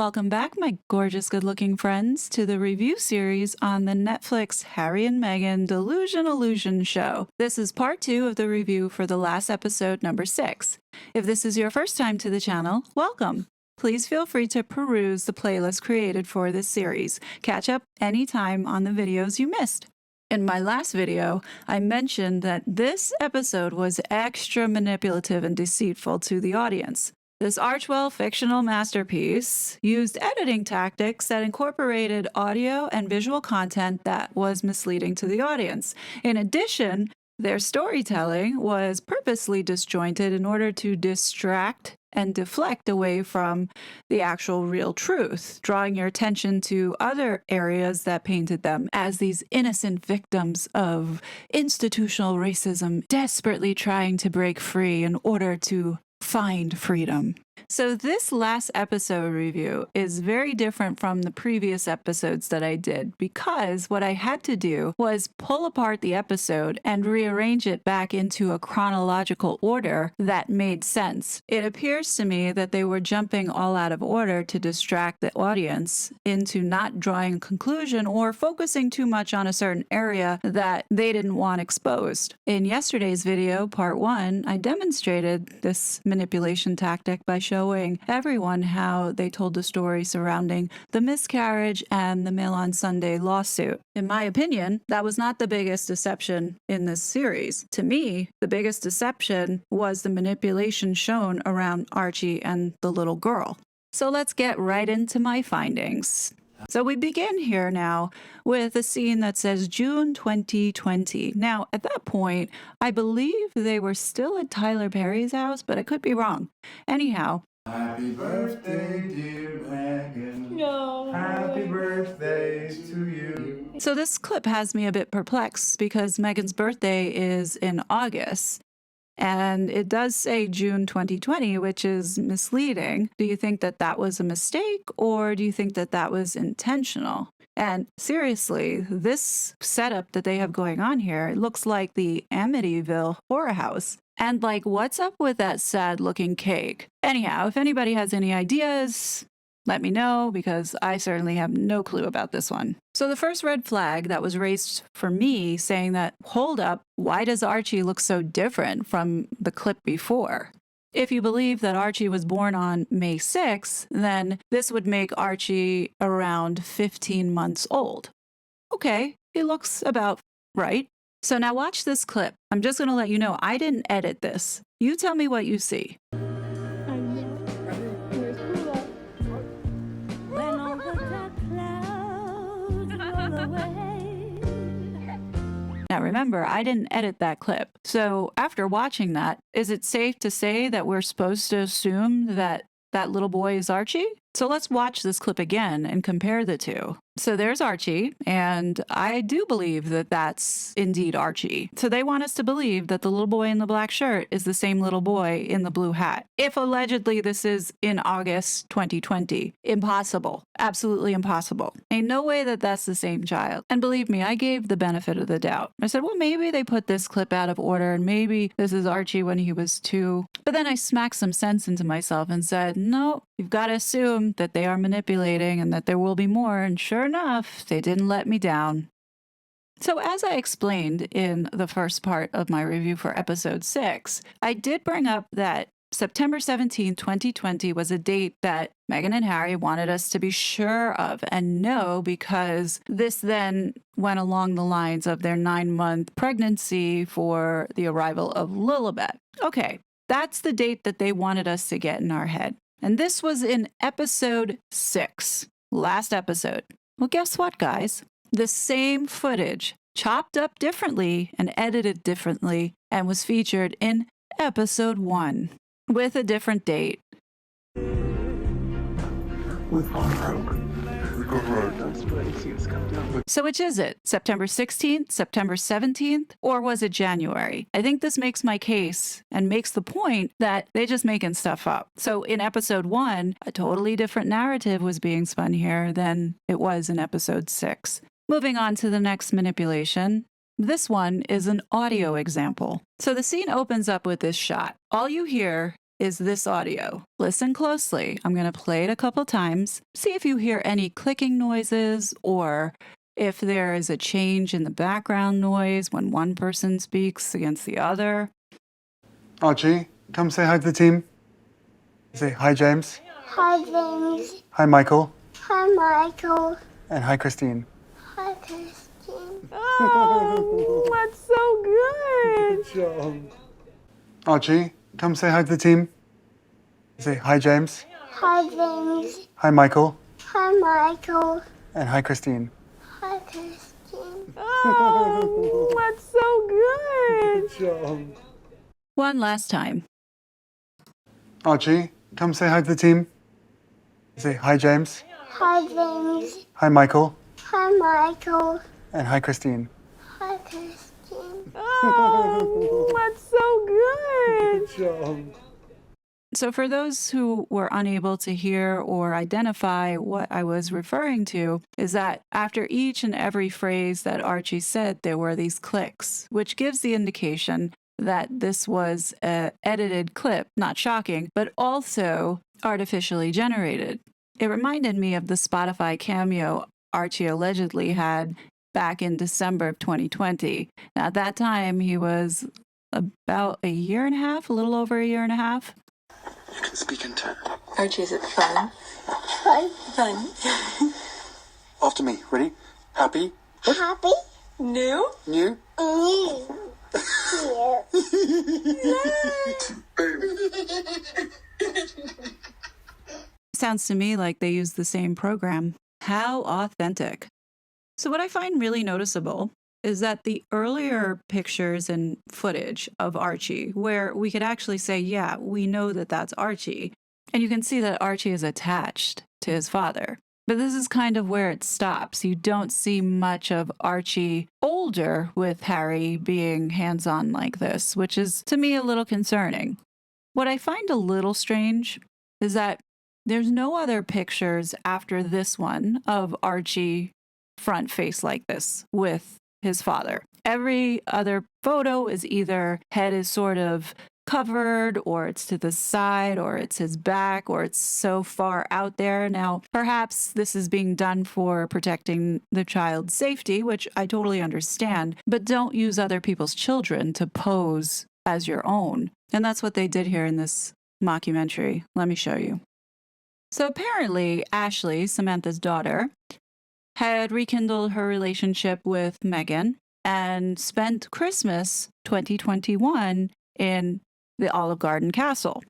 Welcome back, my gorgeous good-looking friends, to the review series on the Netflix Harry and Meghan Delusion Illusion show. This is part 2 of the review for the last episode, number 6. If this is your first time to the channel, welcome. Please feel free to peruse the playlist created for this series. Catch up anytime on the videos you missed. In my last video, I mentioned that this episode was extra manipulative and deceitful to the audience. This Archwell fictional masterpiece used editing tactics that incorporated audio and visual content that was misleading to the audience. In addition, their storytelling was purposely disjointed in order to distract and deflect away from the actual real truth, drawing your attention to other areas that painted them as these innocent victims of institutional racism, desperately trying to break free in order to find freedom. So this last episode review is very different from the previous episodes that I did because what I had to do was pull apart the episode and rearrange it back into a chronological order that made sense. It appears to me that they were jumping all out of order to distract the audience into not drawing a conclusion or focusing too much on a certain area that they didn't want exposed. In yesterday's video, part 1, I demonstrated this manipulation tactic by showing everyone how they told the story surrounding the miscarriage and the Mail on Sunday lawsuit. In my opinion, that was not the biggest deception in this series. To me, the biggest deception was the manipulation shown around Archie and the little girl. So let's get right into my findings. So we begin here now with a scene that says June 2020. Now, at that point, I believe they were still at Tyler Perry's house, but I could be wrong. Anyhow. Happy birthday, dear Meghan. No. Happy birthday to you. So this clip has me a bit perplexed because Meghan's birthday is in August. And it does say June 2020, which is misleading. Do you think that that was a mistake or do you think that that was intentional? And seriously, this setup that they have going on here, it looks like the Amityville horror house. And like, what's up with that sad looking cake? Anyhow, if anybody has any ideas, let me know because I certainly have no clue about this one. So the first red flag that was raised for me saying that, hold up, why does Archie look so different from the clip before? If you believe that Archie was born on May 6th, then this would make Archie around 15 months old. Okay, he looks about right. So now watch this clip. I'm just going to let you know I didn't edit this. You tell me what you see. Now remember, I didn't edit that clip. So after watching that, is it safe to say that we're supposed to assume that that little boy is Archie? So let's watch this clip again and compare the two. So there's Archie, and I do believe that that's indeed Archie. So they want us to believe that the little boy in the black shirt is the same little boy in the blue hat. If allegedly this is in August 2020, impossible. Absolutely impossible. Ain't no way that that's the same child. And believe me, I gave the benefit of the doubt. I said, well, maybe they put this clip out of order, and maybe this is Archie when he was 2. But then I smacked some sense into myself and said, no, you've got to assume that they are manipulating and that there will be more, and sure enough, they didn't let me down. So as I explained in the first part of my review for episode 6, I did bring up that September 17, 2020 was a date that Meghan and Harry wanted us to be sure of and know because this then went along the lines of their 9-month pregnancy for the arrival of Lilibet. Okay, that's the date that they wanted us to get in our head. And this was in episode 6, last episode. Well, guess what, guys? The same footage, chopped up differently and edited differently, and was featured in episode 1 with a different date. So which is it? September 16th, September 17th, or was it January? I think this makes my case and makes the point that they're just making stuff up. So in episode 1, a totally different narrative was being spun here than it was in episode 6. Moving on to the next manipulation. This one is an audio example. So the scene opens up with this shot. All you hear is this audio. Listen closely. I'm going to play it a couple times. See if you hear any clicking noises or if there is a change in the background noise when one person speaks against the other. Archie, come say hi to the team. Say hi, James. Hi, James. Hi, Michael. Hi, Michael. And hi, Christine. Hi, Christine. Oh, that's so good. Good job. Archie, come say hi to the team. Say hi, James. Hi, James. Hi, Michael. Hi, Michael. And hi, Christine. Hi, Christine. Oh, that's so good. Good job. One last time. Archie, come say hi to the team. Say hi, James. Hi, James. Hi, Michael. Hi, Michael. And hi, Christine. Hi, Christine. Oh, that's so good. Good job. So for those who were unable to hear or identify what I was referring to, is that after each and every phrase that Archie said, there were these clicks, which gives the indication that this was an edited clip, not shocking, but also artificially generated. It reminded me of the Spotify cameo Archie allegedly had back in December of 2020. Now, at that time, he was about a year and a half, a little over a year and a half. You can speak in turn. Archie, is it fun? Fun. Fun. After me. Ready? Happy? Happy? New? New? You. Sounds to me like they use the same program. How authentic. So what I find really noticeable is that the earlier pictures and footage of Archie, where we could actually say, yeah, we know that that's Archie, and you can see that Archie is attached to his father. But this is kind of where it stops. You don't see much of Archie older with Harry being hands-on like this, which is, to me, a little concerning. What I find a little strange is that there's no other pictures after this one of Archie front face like this with his father. Every other photo is either head is sort of covered, or it's to the side, or it's his back, or it's so far out there. Now, perhaps this is being done for protecting the child's safety, which I totally understand, but don't use other people's children to pose as your own. And that's what they did here in this mockumentary. Let me show you. So apparently, Ashley, Samantha's daughter, had rekindled her relationship with Meghan and spent Christmas 2021 in the Olive Garden Castle.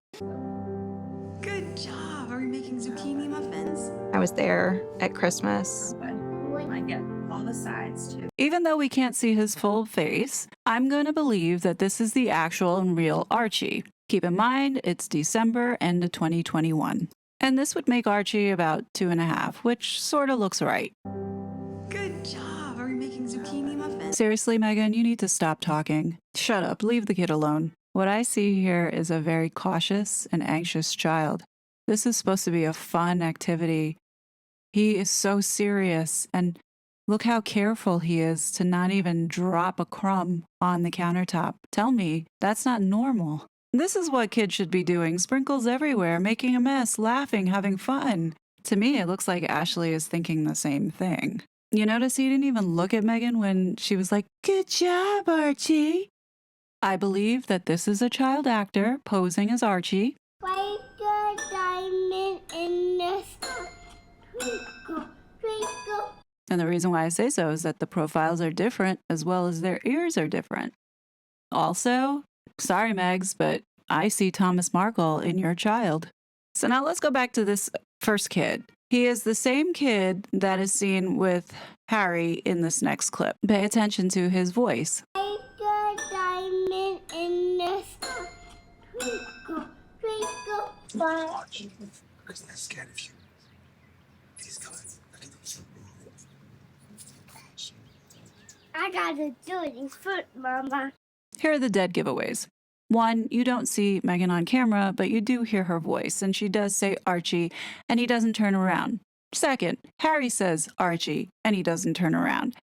Good job. Are we making zucchini muffins? I was there at Christmas. I get all the sides too. Even though we can't see his full face, I'm going to believe that this is the actual and real Archie. Keep in mind, it's December, end of 2021. And this would make Archie about 2.5, which sort of looks right. Good job. Are we making zucchini muffins? Seriously, Meghan, you need to stop talking. Shut up. Leave the kid alone. What I see here is a very cautious and anxious child. This is supposed to be a fun activity. He is so serious, and look how careful he is to not even drop a crumb on the countertop. Tell me, that's not normal. This is what kids should be doing. Sprinkles everywhere, making a mess, laughing, having fun. To me, it looks like Ashley is thinking the same thing. You notice he didn't even look at Meghan when she was like, "Good job, Archie." I believe that this is a child actor posing as Archie. Like a diamond in the sky. Twinkle, twinkle. And the reason why I say so is that the profiles are different as well as their ears are different. Also, sorry, Megs, but I see Thomas Markle in your child. So now let's go back to this first kid. He is the same kid that is seen with Harry in this next clip. Pay attention to his voice. Like a diamond in the sky. Twinkle, twinkle. Archie, because they're scared of you. It is good. I gotta do it in foot, Mama. Here are the dead giveaways. 1, you don't see Meghan on camera, but you do hear her voice, and she does say Archie, and he doesn't turn around. 2nd, Harry says Archie, and he doesn't turn around.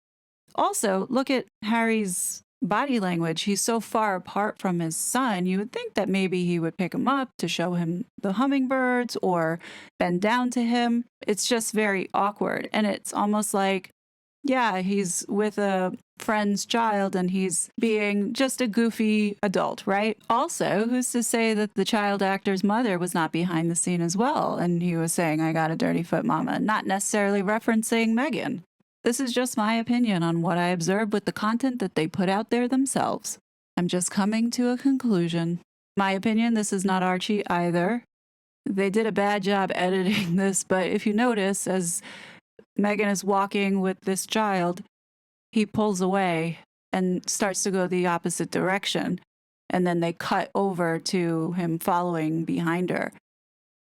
Also, look at Harry's body language. He's so far apart from his son. You would think that maybe he would pick him up to show him the hummingbirds or bend down to him. It's just very awkward. And it's almost like, yeah, he's with a friend's child and he's being just a goofy adult, right? Also, who's to say that the child actor's mother was not behind the scene as well? And he was saying, I got a dirty foot, mama, not necessarily referencing Meghan. This is just my opinion on what I observed with the content that they put out there themselves. I'm just coming to a conclusion. My opinion, this is not Archie either. They did a bad job editing this, but if you notice, as Meghan is walking with this child, he pulls away and starts to go the opposite direction. And then they cut over to him following behind her.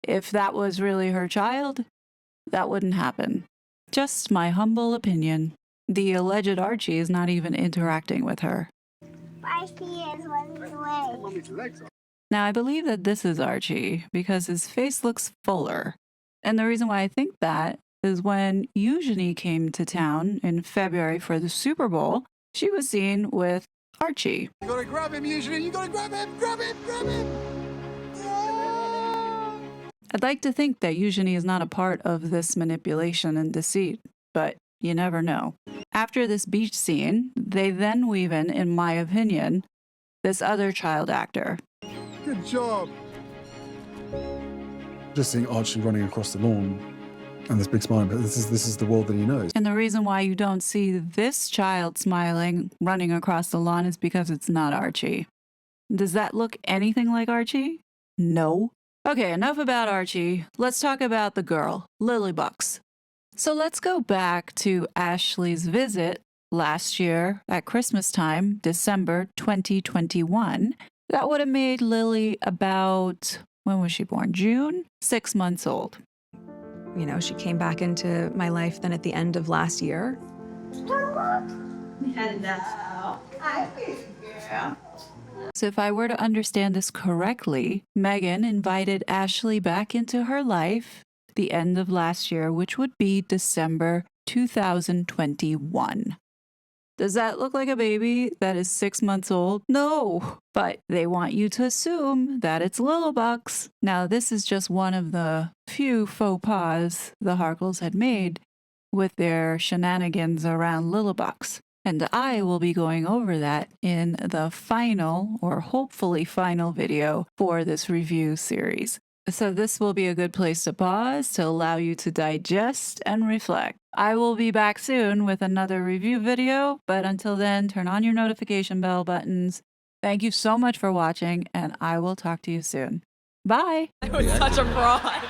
If that was really her child, that wouldn't happen. Just my humble opinion. The alleged Archie is not even interacting with her. Archie is running away. Now, I believe that this is Archie because his face looks fuller. And the reason why I think that is when Eugenie came to town in February for the Super Bowl, she was seen with Archie. You gotta grab him, Eugenie. You gotta grab him. Grab him. Grab him. I'd like to think that Eugenie is not a part of this manipulation and deceit, but you never know. After this beach scene, they then weave in my opinion, this other child actor. Good job. Just seeing Archie running across the lawn and this big smile, but this is the world that he knows. And the reason why you don't see this child smiling, running across the lawn is because it's not Archie. Does that look anything like Archie? No. Okay, enough about Archie. Let's talk about the girl, Lily Bucks. So let's go back to Ashley's visit last year at Christmas time, December 2021. That would have made Lily about, when was she born? June? 6 months old. You know, she came back into my life then at the end of last year. So if I were to understand this correctly, Meghan invited Ashley back into her life the end of last year, which would be December 2021. Does that look like a baby that is 6 months old? No, but they want you to assume that it's Lil Bucks. Now, this is just one of the few faux pas the Harkles had made with their shenanigans around Lil Bucks. And I will be going over that in the final, or hopefully final video for this review series. So this will be a good place to pause to allow you to digest and reflect. I will be back soon with another review video, but until then, turn on your notification bell buttons. Thank you so much for watching, and I will talk to you soon. Bye! I was such a fraud.